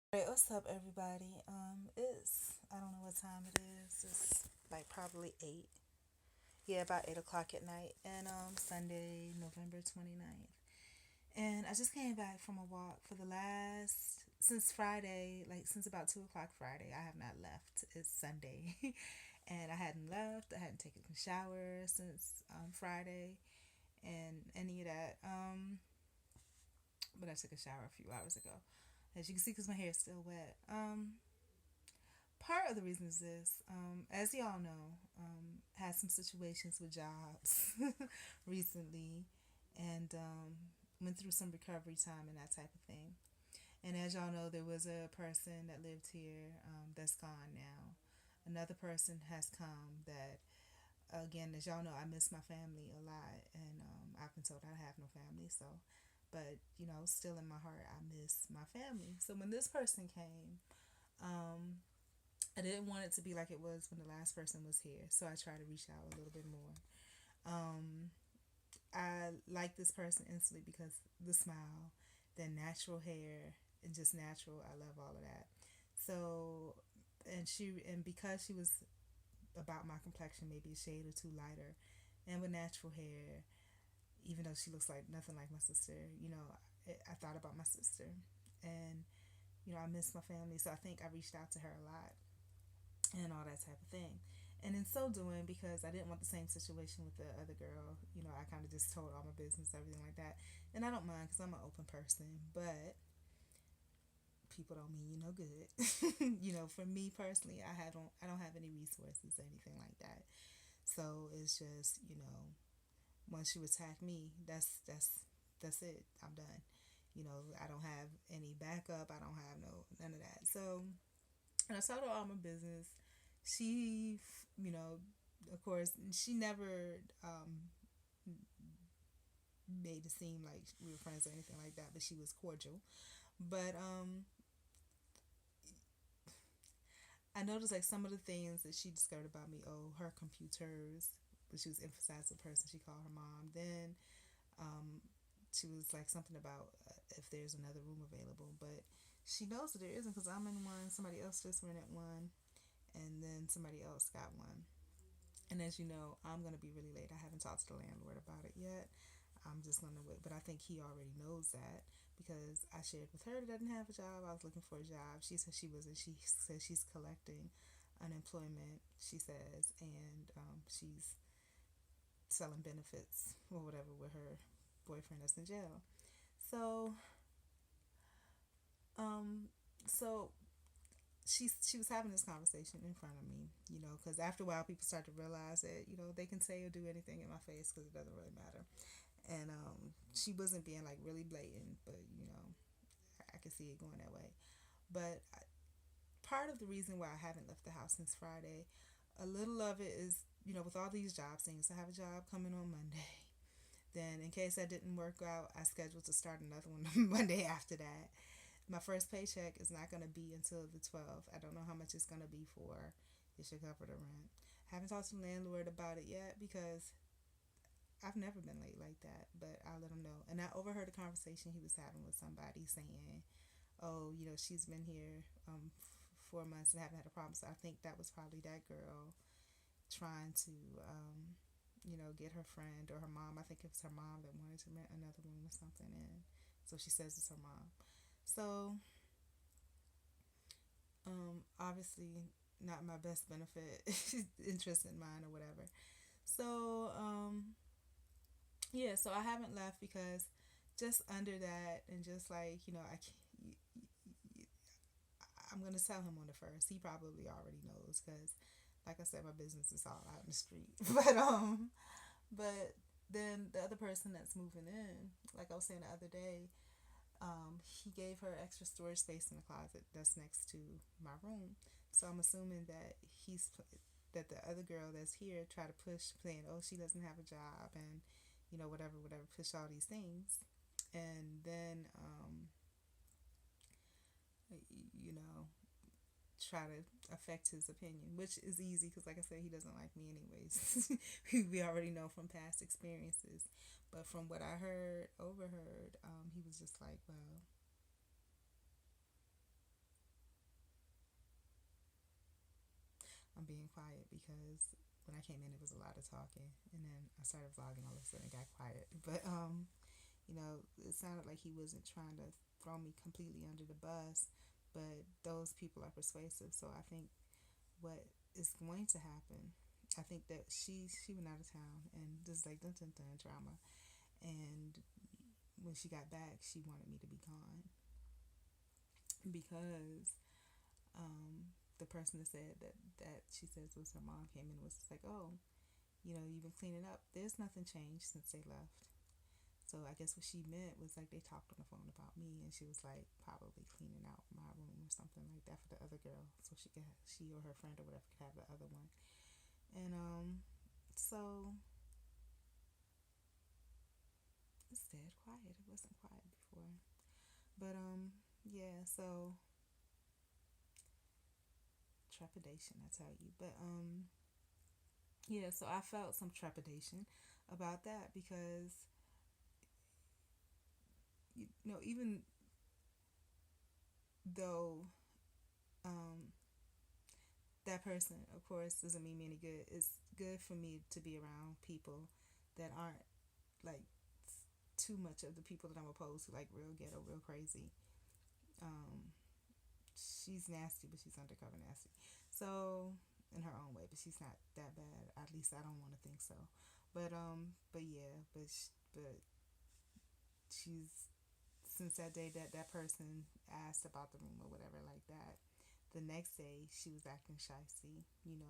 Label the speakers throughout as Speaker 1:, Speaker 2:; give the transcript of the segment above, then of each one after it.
Speaker 1: Hey, what's up, everybody? It's I don't know what time it is. It's like probably 8. Yeah, about 8 o'clock at night, and Sunday, November 29th. And I just came back from a walk for the last since Friday, like since about 2 o'clock Friday. I have not left. It's Sunday, and I hadn't left. I hadn't taken a shower since Friday, and any of that. But I took a shower a few hours ago, as you can see, because my hair is still wet. Part of the reason is this, as y'all know, had some situations with jobs recently, and went through some recovery time and that type of thing. And as y'all know, there was a person that lived here that's gone now. Another person has come that, again, as y'all know, I miss my family a lot, and I've been told I have no family, so. But still in my heart, I miss my family. So when this person came, um, I didn't want it to be like it was when the last person was here, so I tried to reach out a little bit more. Um, I like this person instantly because the smile, the natural hair, and just natural. I love all of that. So, and because she was about my complexion, maybe a shade or two lighter, and with natural hair, even though she looks like nothing like my sister, I thought about my sister, and I miss my family. So I think I reached out to her a lot and all that type of thing. And in so doing, because I didn't want the same situation with the other girl, I kind of just told all my business, everything like that. And I don't mind because I'm an open person, but people don't mean good. For me personally, I don't have any resources or anything like that. So it's just once you attack me, that's it. I'm done. I don't have any backup. I don't have none of that. So and I told her all my business. She, of course, she never made it seem like we were friends or anything like that, but she was cordial. But I noticed like some of the things that she discovered about me. Oh, her computers, but she was emphasizing the person she called her mom. Then um, she was like something about if there's another room available, but she knows that there isn't because I'm in one. Somebody else just rented one, and then somebody else got one. And as you know, I'm going to be really late. I haven't talked to the landlord about it yet. I'm just going to wait. But I think he already knows that because I shared with her that I didn't have a job. I was looking for a job. She said she was, and she says she's collecting unemployment, she says, and she's selling benefits or whatever with her boyfriend that's in jail. So, um, so she was having this conversation in front of me, because after a while people start to realize that they can say or do anything in my face because it doesn't really matter. And she wasn't being like really blatant, but I could see it going that way. But part of the reason why I haven't left the house since Friday, a little of it is with all these job things. I have a job coming on Monday. Then, in case that didn't work out, I scheduled to start another one Monday after that. My first paycheck is not going to be until the 12th. I don't know how much it's going to be for. It should cover the rent. Haven't talked to the landlord about it yet because I've never been late like that, but I'll let him know. And I overheard a conversation he was having with somebody saying, oh, she's been here 4 months and haven't had a problem. So I think that was probably that girl trying to, get her friend or her mom. I think it was her mom that wanted to rent another room or something. And so she says it's her mom. So obviously not my best benefit interest in mine or whatever. So yeah, so I haven't left because just under that and just like I'm gonna tell him on the first. He probably already knows because, like I said, my business is all out in the street. But then the other person that's moving in, like I was saying the other day, he gave her extra storage space in the closet that's next to my room. So I'm assuming that that the other girl that's here tried to push, saying, "Oh, she doesn't have a job," and whatever, push all these things, and then you know, try to affect his opinion, which is easy because, like I said, he doesn't like me anyways. We already know from past experiences. But from what I overheard, he was just like, well, I'm being quiet because when I came in, it was a lot of talking, and then I started vlogging. All of a sudden, it got quiet. But it sounded like he wasn't trying to throw me completely under the bus. But those people are persuasive, so I think what is going to happen. I think that she went out of town and just like dun dun dun drama, and when she got back, she wanted me to be gone because the person that said that she says was her mom came in and was just like, oh, you've been cleaning up. There's nothing changed since they left. So I guess what she meant was like they talked on the phone about me, and she was like probably cleaning out my room or something like that for the other girl, so she or her friend or whatever could have the other one. And so it's dead quiet. It wasn't quiet before, but yeah. So trepidation, I tell you, but yeah. So I felt some trepidation about that because even though um that person, of course, doesn't mean me any good. It's good for me to be around people that aren't like too much of the people that I'm opposed to, like real ghetto, real crazy. Um, she's nasty, but she's undercover nasty. So in her own way, but she's not that bad. At least I don't want to think so. But yeah, but she's since that day that person asked about the room or whatever like that. The next day she was acting shysty, and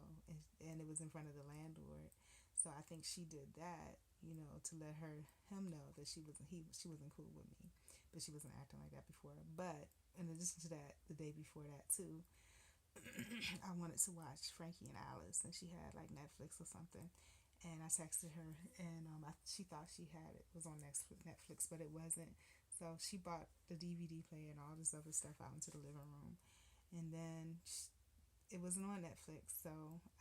Speaker 1: it was in front of the landlord. So I think she did that, to let him know that she wasn't cool with me, but she wasn't acting like that before. But in addition to that, the day before that too, I wanted to watch Frankie and Alice, and she had like Netflix or something. And I texted her, and she thought she had it was on Netflix, but it wasn't. So she bought the DVD player and all this other stuff out into the living room, and then it wasn't on Netflix. So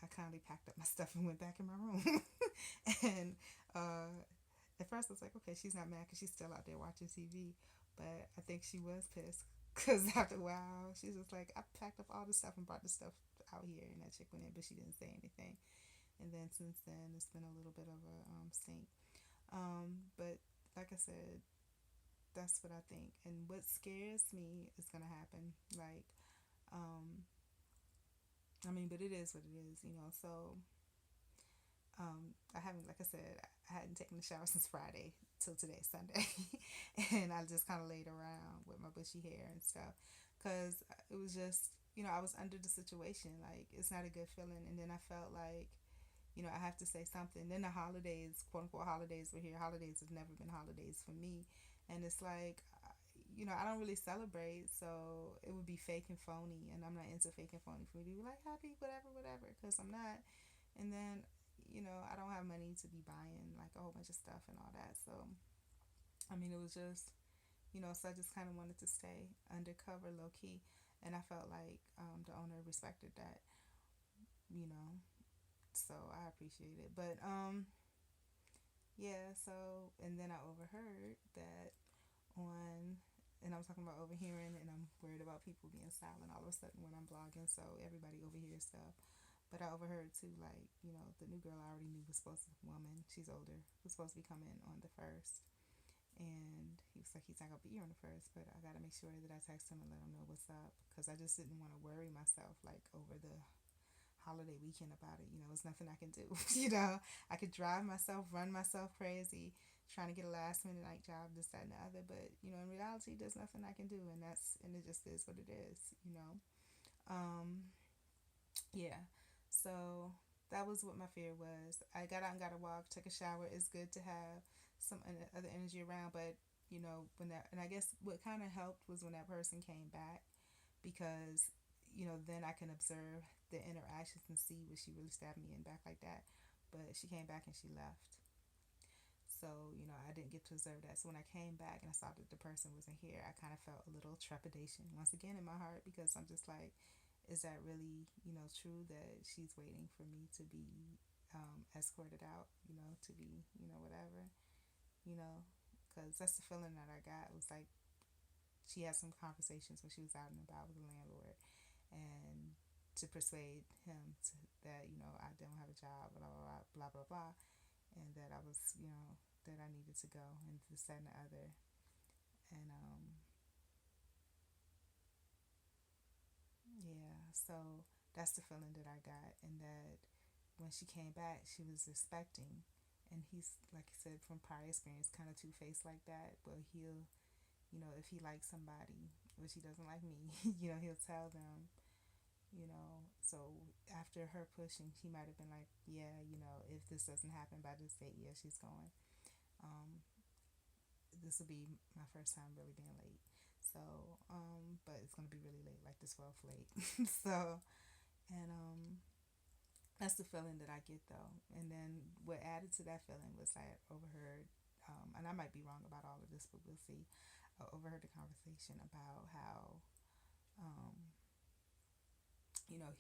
Speaker 1: I kindly packed up my stuff and went back in my room. And at first I was like, okay, she's not mad because she's still out there watching TV, but I think she was pissed because after a while she's just like, I packed up all the stuff and brought the stuff out here, and that chick went in, but she didn't say anything. And then since then, it's been a little bit of a sync. But like I said, that's what I think. And what scares me is gonna happen. Like, um, I mean, but it is what it is, So, I haven't, like I said, I hadn't taken a shower since Friday till today, Sunday, and I just kind of laid around with my bushy hair and stuff, cause it was just, I was under the situation. Like, it's not a good feeling, and then I felt like I have to say something. Then the holidays, quote unquote holidays, were here. Holidays have never been holidays for me. And it's like, I don't really celebrate, so it would be fake and phony. And I'm not into fake and phony for me to be like, happy, whatever, whatever, because I'm not. And then, I don't have money to be buying like a whole bunch of stuff and all that. So, I mean, it was just, so I just kind of wanted to stay undercover, low key. And I felt like the owner respected that, you know, so I appreciate it. But yeah, so and then I overheard that on and I'm talking about overhearing, and I'm worried about people being silent all of a sudden when I'm blogging, so everybody overhears stuff. But I overheard too, like, the new girl I already knew was supposed to woman, she's older, was supposed to be coming on the first. And he was like, he's not gonna be here on the first, but I gotta make sure that I text him and let him know what's up, because I just didn't want to worry myself like over the holiday weekend about it. It's nothing I can do. I could drive myself, run myself crazy, trying to get a last minute night job, this, that, and the other. But in reality, there's nothing I can do, and it just is what it is. Um, yeah. So that was what my fear was. I got out and got a walk, took a shower. It's good to have some other energy around, but when that, and I guess what kind of helped was when that person came back, because then I can observe the interactions and see what she really stabbed me in back like that. But she came back and she left. So, I didn't get to observe that. So when I came back and I saw that the person wasn't here, I kind of felt a little trepidation once again in my heart, because I'm just like, is that really, true that she's waiting for me to be escorted out, to be, whatever, you know, because that's the feeling that I got. It was like she had some conversations when she was out and about with the landlord, and to persuade him that I don't have a job, blah blah blah blah blah blah, and that I was that I needed to go and this that and the other, and yeah, so that's the feeling that I got, and that when she came back, she was expecting, and he's like I said from prior experience, kind of two faced like that. But he'll, if he likes somebody, which he doesn't like me, he'll tell them, So after her pushing, he might have been like, yeah, if this doesn't happen by this date, yeah, she's going. Um, this will be my first time really being late. So, but it's gonna be really late, like this 12 late. So, and that's the feeling that I get though. And then what added to that feeling was I overheard, and I might be wrong about all of this, but we'll see. I overheard the conversation about how, um,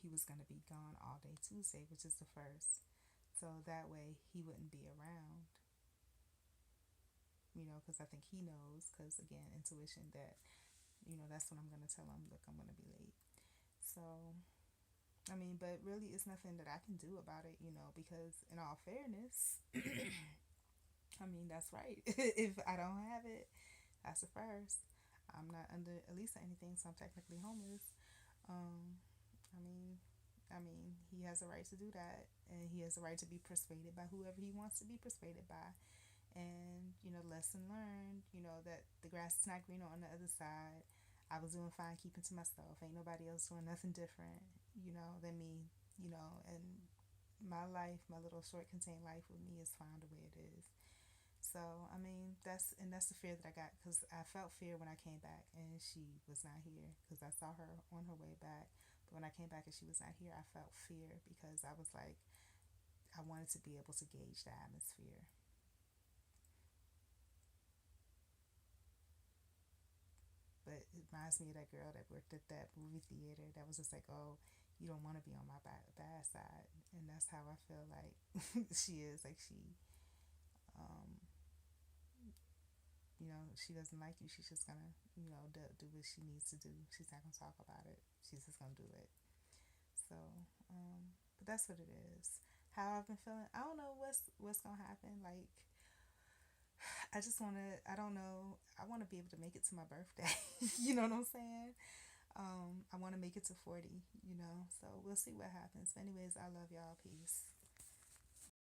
Speaker 1: he was going to be gone all day Tuesday, which is the first. So that way he wouldn't be around, because I think he knows, because again, intuition, that, that's when I'm going to tell him, look, I'm going to be late. So, I mean, but really, it's nothing that I can do about it, because in all fairness, I mean, that's right. If I don't have it, that's the first. I'm not under at least anything, so I'm technically homeless. Um, I mean, he has a right to do that, and he has a right to be persuaded by whoever he wants to be persuaded by. And lesson learned. That the grass is not greener on the other side. I was doing fine keeping to myself. Ain't nobody else doing nothing different, than me. And my life, my little short contained life with me is fine the way it is. So I mean, that's the fear that I got, because I felt fear when I came back and she was not here, because I saw her on her way back. But when I came back and she was not here, I felt fear, because I was like, I wanted to be able to gauge the atmosphere. But it reminds me of that girl that worked at that movie theater that was just like, oh, you don't want to be on my bad side. And that's how I feel like she is. Like um, she doesn't like you. She's just gonna, do what she needs to do. She's not gonna talk about it. She's just gonna do it. So, but that's what it is. How I've been feeling, I don't know what's gonna happen. Like, I just wanna, I don't know. I want to be able to make it to my birthday. You know what I'm saying? I want to make it to 40. So we'll see what happens. But anyways, I love y'all. Peace.